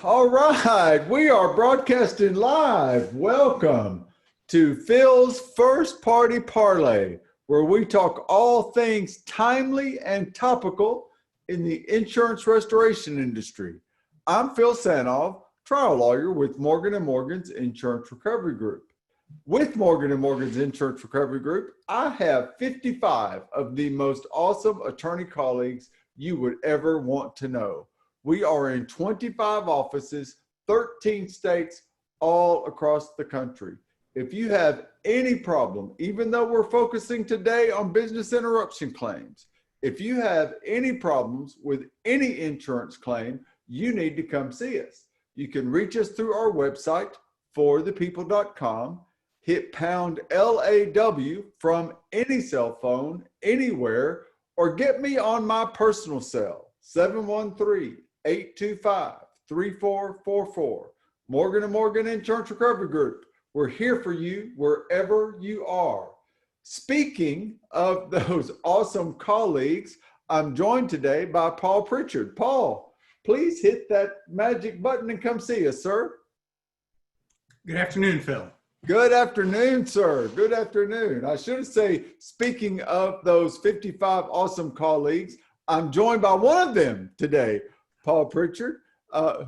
All right, we are broadcasting live. Welcome to Phil's First Party Parlay, where we talk all things timely and topical in the insurance restoration industry. I'm Phil Sanoff, trial lawyer with Morgan & Morgan's Insurance Recovery Group. With Morgan & Morgan's Insurance Recovery Group, I have 55 of the most awesome attorney colleagues you would ever want to know. We are in 25 offices, 13 states, all across the country. If you have any problem, even though we're focusing today on business interruption claims, if you have any problems with any insurance claim, you need to come see us. You can reach us through our website, forthepeople.com, hit pound LAW from any cell phone, anywhere, or get me on my personal cell, 713-825-3444. Morgan & Morgan Insurance Recovery Group. We're here for you wherever you are. Speaking of those awesome colleagues, I'm joined today by Paul Pritchard. Paul, please hit that magic button and come see us, sir. Good afternoon, Phil. Good afternoon, sir. Good afternoon. I should say, speaking of those 55 awesome colleagues, I'm joined by one of them today, Paul Pritchard,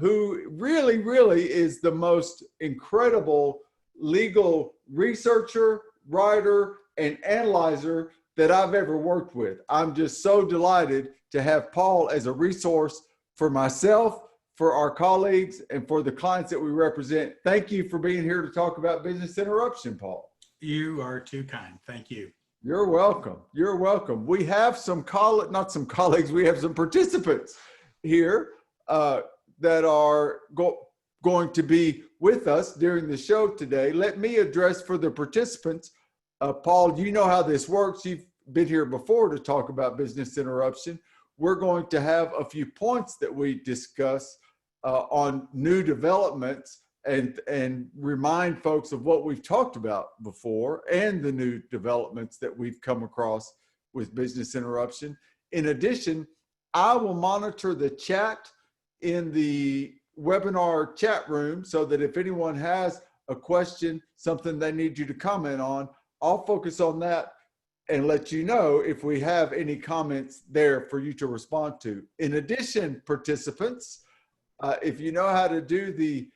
who really is the most incredible legal researcher, writer, and analyzer that I've ever worked with. I'm just so delighted to have Paul as a resource for myself, for our colleagues, and for the clients that we represent. Thank you for being here to talk about business interruption, Paul. You are too kind. Thank you. You're welcome. You're welcome. We have some we have some participants here that are going to be with us during the show today. Let me address for the participants. Paul, you know how this works. You've been here before to talk about business interruption. We're going to have a few points that we discuss on new developments and remind folks of what we've talked about before and the new developments that we've come across with business interruption. In addition, I will monitor the chat in the webinar chat room so that if anyone has a question, something they need you to comment on, I'll focus on that and let you know if we have any comments there for you to respond to. In addition, participants, if you know how to do the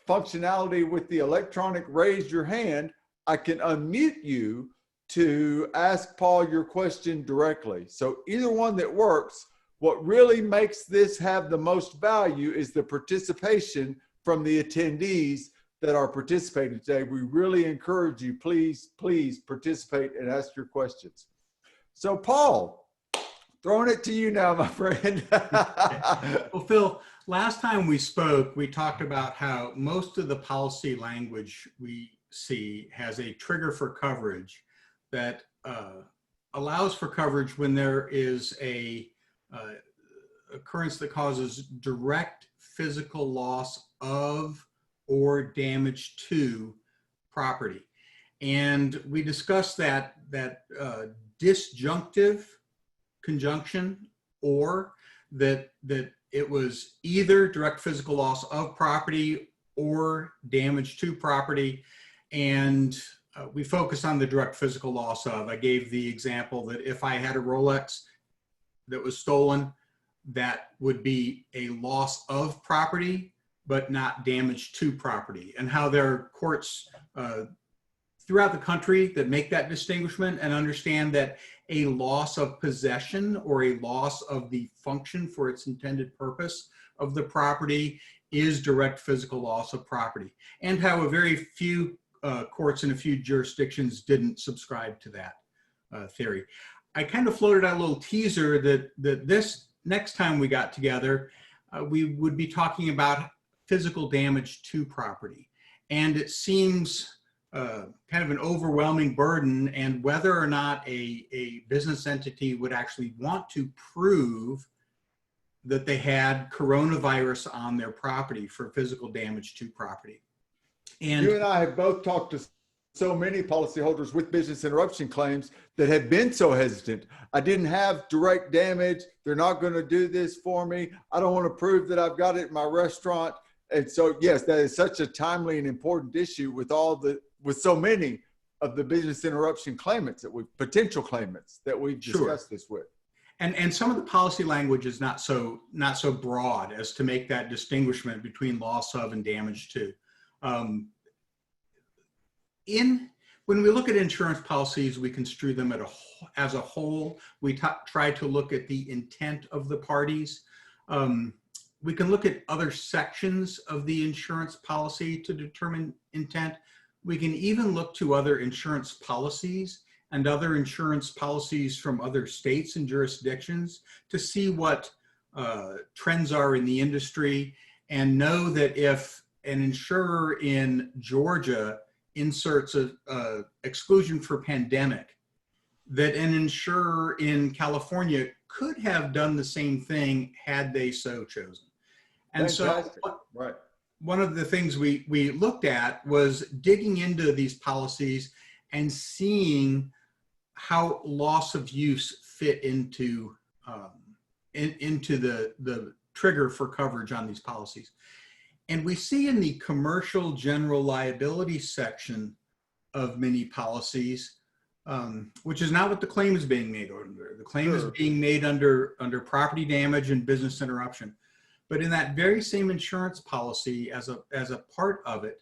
functionality with the electronic raise your hand, I can unmute you to ask Paul your question directly. So either one that works. What really makes this have the most value is the participation from the attendees that are participating today. We really encourage you, please participate and ask your questions. So Paul, throwing it to you now, my friend. Well, Phil, last time we spoke, we talked about how most of the policy language we see has a trigger for coverage that allows for coverage when there is a occurrence that causes direct physical loss of or damage to property. And we discussed that disjunctive conjunction, or that it was either direct physical loss of property or damage to property. And we focus on the direct physical loss of. I gave the example that if I had a Rolex that was stolen, that would be a loss of property, but not damage to property, and how there are courts throughout the country that make that distinguishment and understand that a loss of possession or a loss of the function for its intended purpose of the property is direct physical loss of property, and how a very few courts in a few jurisdictions didn't subscribe to that theory. I kind of floated out a little teaser that this next time we got together, we would be talking about physical damage to property. And it seems kind of an overwhelming burden, and whether or not a business entity would actually want to prove that they had coronavirus on their property for physical damage to property. And you and I have both talked to so many policyholders with business interruption claims that have been so hesitant. I didn't have direct damage. They're not going to do this for me. I don't want to prove that I've got it in my restaurant. And so, yes, that is such a timely and important issue with so many of the business interruption claimants potential claimants that we've discussed this with. And some of the policy language is not so broad as to make that distinguishment between loss of and damage to. When we look at insurance policies, we construe them as a whole. We try to look at the intent of the parties. We can look at other sections of the insurance policy to determine intent. We can even look to other insurance policies and other insurance policies from other states and jurisdictions to see what trends are in the industry, and know that if an insurer in Georgia inserts a exclusion for pandemic, that an insurer in California could have done the same thing had they so chosen. And Fantastic. so Right. one of the things we looked at was digging into these policies and seeing how loss of use fit into the trigger for coverage on these policies. And we see in the commercial general liability section of many policies, which is not what the claim is being made under. The claim is being made under property damage and business interruption. But in that very same insurance policy, as a part of it,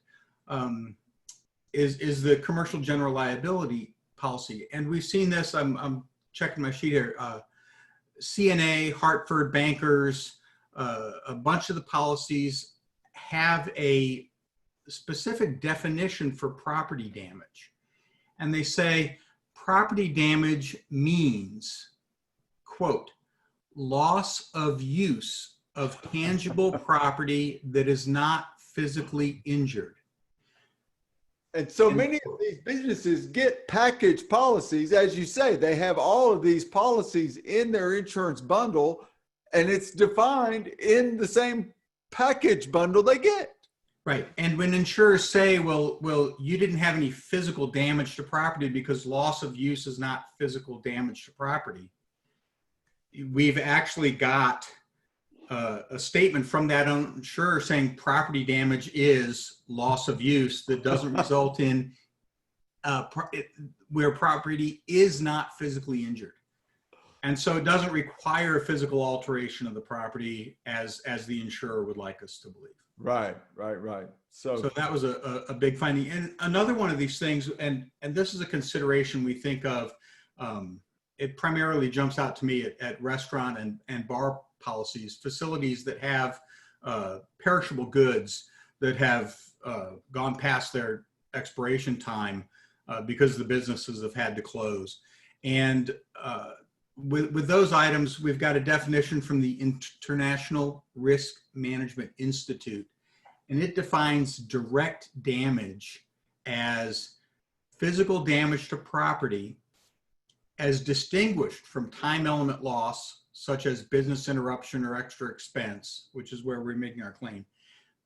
is the commercial general liability policy. And we've seen this, I'm checking my sheet here, CNA, Hartford, Bankers, a bunch of the policies have a specific definition for property damage. And they say property damage means, quote, loss of use of tangible property that is not physically injured. And so many of these businesses get package policies. As you say, they have all of these policies in their insurance bundle, and it's defined in the same package bundle they get. Right. And when insurers say, well, you didn't have any physical damage to property because loss of use is not physical damage to property, we've actually got a statement from that insurer saying property damage is loss of use that doesn't result in where property is not physically injured. And so it doesn't require a physical alteration of the property as the insurer would like us to believe. Right. So that was a big finding. And another one of these things, and this is a consideration we think of, it primarily jumps out to me at restaurant and bar policies, facilities that have perishable goods that have gone past their expiration time because the businesses have had to close. And with those items, we've got a definition from the International Risk Management Institute, and it defines direct damage as physical damage to property as distinguished from time element loss, such as business interruption or extra expense, which is where we're making our claim,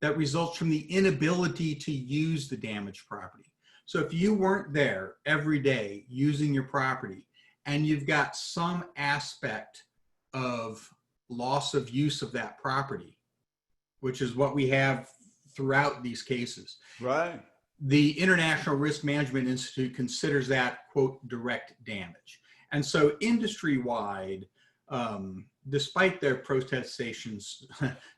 that results from the inability to use the damaged property. So if you weren't there every day using your property and you've got some aspect of loss of use of that property, which is what we have throughout these cases. Right. The International Risk Management Institute considers that, quote, direct damage. And so industry-wide, despite their protestations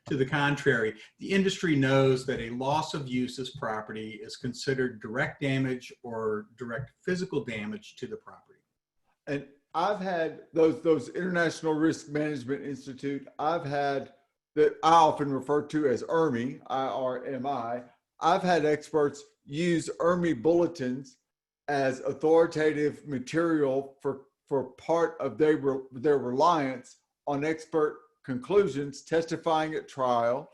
to the contrary, the industry knows that a loss of use as property is considered direct damage or direct physical damage to the property. And I've had those International Risk Management Institute, I've had that I often refer to as IRMI, IRMI. I've had experts use IRMI bulletins as authoritative material for part of their reliance on expert conclusions testifying at trial.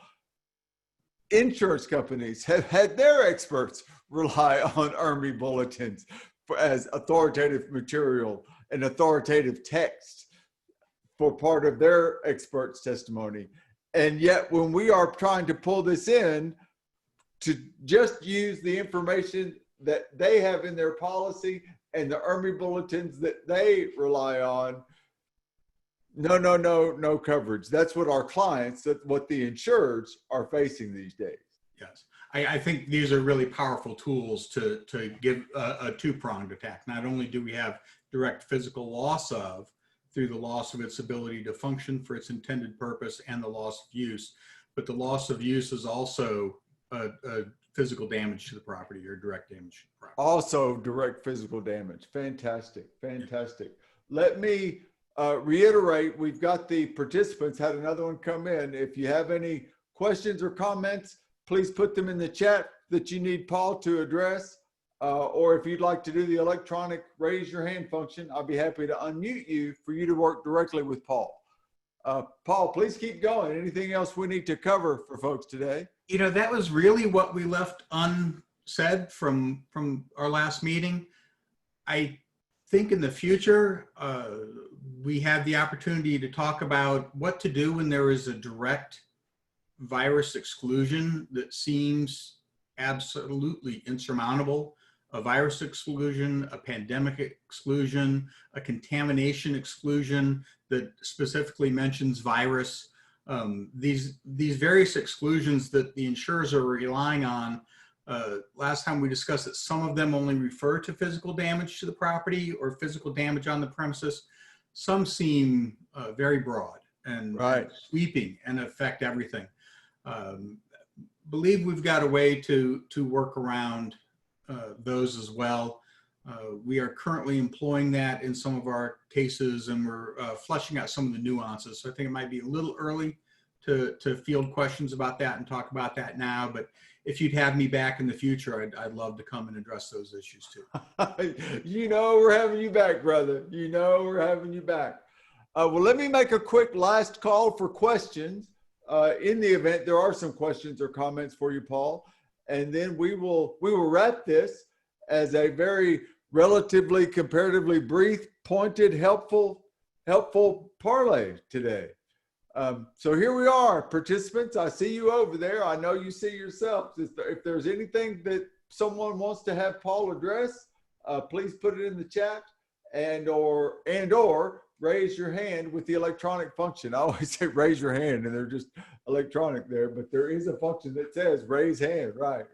Insurance companies have had their experts rely on IRMI bulletins as authoritative material and authoritative text for part of their experts' testimony. And yet when we are trying to pull this in to just use the information that they have in their policy and the IRMI bulletins that they rely on, no coverage. That's what our clients, that's what the insureds are facing these days. Yes. I think these are really powerful tools to give a two-pronged attack. Not only do we have direct physical loss of, through the loss of its ability to function for its intended purpose and the loss of use, but the loss of use is also a physical damage to the property or direct damage to the property. Also direct physical damage. Fantastic, fantastic. Let me reiterate, we've got the participants, had another one come in. If you have any questions or comments, please put them in the chat that you need Paul to address. Or if you'd like to do the electronic raise your hand function, I'll be happy to unmute you for you to work directly with Paul. Paul, please keep going. Anything else we need to cover for folks today? You know, that was really what we left unsaid from our last meeting. I think in the future, we have the opportunity to talk about what to do when there is a direct virus exclusion that seems absolutely insurmountable. A virus exclusion, a pandemic exclusion, a contamination exclusion that specifically mentions virus. These various exclusions that the insurers are relying on, last time we discussed that some of them only refer to physical damage to the property or physical damage on the premises. Some seem very broad and sweeping and affect everything. Believe we've got a way to work around those as well. We are currently employing that in some of our cases, and we're fleshing out some of the nuances. So I think it might be a little early to field questions about that and talk about that now, but if you'd have me back in the future, I'd love to come and address those issues too. You know we're having you back, brother. You know we're having you back. Well, let me make a quick last call for questions. In the event there are some questions or comments for you, Paul, and then we will wrap this as a very relatively comparatively brief, pointed, helpful parlay today. So here we are, participants. I see you over there. I know you see yourself. If there's anything that someone wants to have Paul address, please put it in the chat and or raise your hand with the electronic function. I always say raise your hand and they're just electronic there, but there is a function that says raise hand. Right.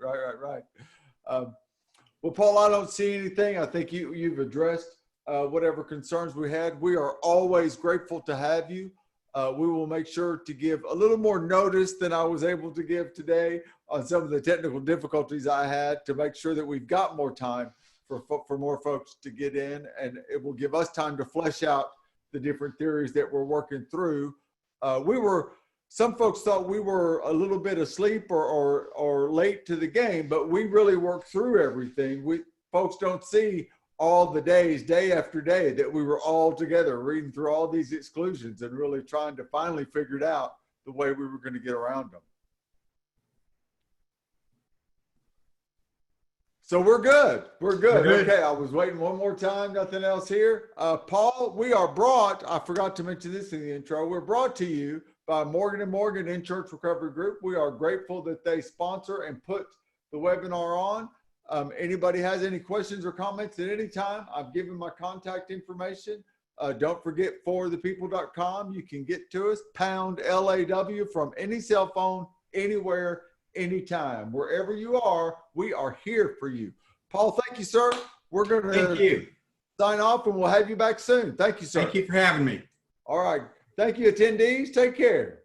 Well, Paul, I don't see anything. I think you've addressed whatever concerns we had. We are always grateful to have you. We will make sure to give a little more notice than I was able to give today on some of the technical difficulties I had to make sure that we've got more time for more folks to get in, and it will give us time to flesh out the different theories that we're working through. Some folks thought we were a little bit asleep or late to the game, but we really worked through everything. Folks don't see all the days, day after day, that we were all together reading through all these exclusions and really trying to finally figure it out the way we were going to get around them. So we're good. We're good. Okay, I was waiting one more time. Nothing else here. Paul, we are brought, I forgot to mention this in the intro, we're brought to you by Morgan & Morgan Insurance Recovery Group. We are grateful that they sponsor and put the webinar on. Anybody has any questions or comments at any time, I've given my contact information. Don't forget forthepeople.com. You can get to us, pound LAW from any cell phone, anywhere, anytime. Wherever you are, we are here for you. Paul, thank you, sir. We're going to sign off and we'll have you back soon. Thank you, sir. Thank you for having me. All right. Thank you, attendees. Take care.